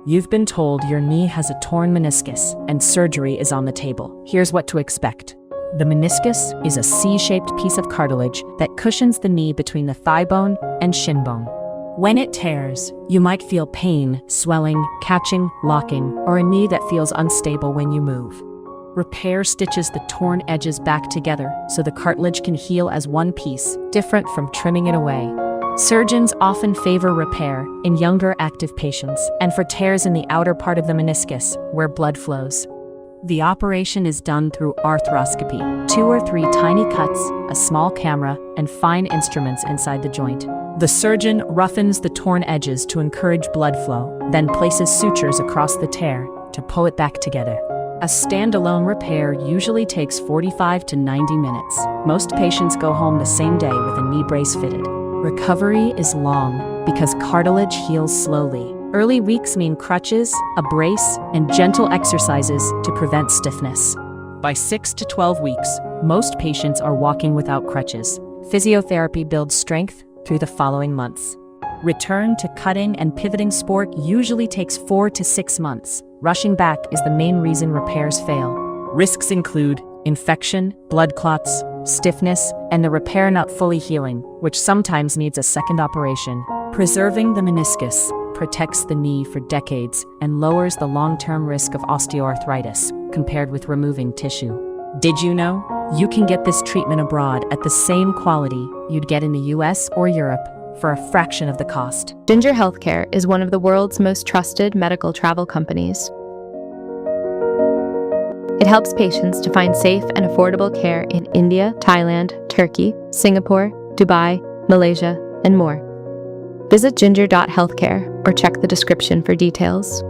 You've been told your knee has a torn meniscus and surgery is on the table. Here's what to expect. The meniscus is a C-shaped piece of cartilage that cushions the knee between the thigh bone and shin bone. When it tears, you might feel pain, swelling, catching, locking, or a knee that feels unstable when you move. Repair stitches the torn edges back together so the cartilage can heal as one piece, different from trimming it away. Surgeons often favor repair in younger active patients and for tears in the outer part of the meniscus where blood flows. The operation is done through arthroscopy, 2 or 3 tiny cuts, a small camera, and fine instruments inside the joint. The surgeon roughens the torn edges to encourage blood flow, then places sutures across the tear to pull it back together. A standalone repair usually takes 45 to 90 minutes. Most patients go home the same day with a knee brace fitted. Recovery is long because cartilage heals slowly. Early weeks mean crutches, a brace, and gentle exercises to prevent stiffness. By 6 to 12 weeks, most patients are walking without crutches. Physiotherapy builds strength through the following months. Return to cutting and pivoting sport usually takes 4 to 6 months. Rushing back is the main reason repairs fail. Risks include infection, blood clots, stiffness, and the repair not fully healing, which sometimes needs a second operation. Preserving the meniscus protects the knee for decades and lowers the long-term risk of osteoarthritis compared with removing tissue. Did you know? You can get this treatment abroad at the same quality you'd get in the US or Europe for a fraction of the cost. Ginger Healthcare is one of the world's most trusted medical travel companies. It helps patients to find safe and affordable care in India, Thailand, Turkey, Singapore, Dubai, Malaysia, and more. Visit ginger.healthcare or check the description for details.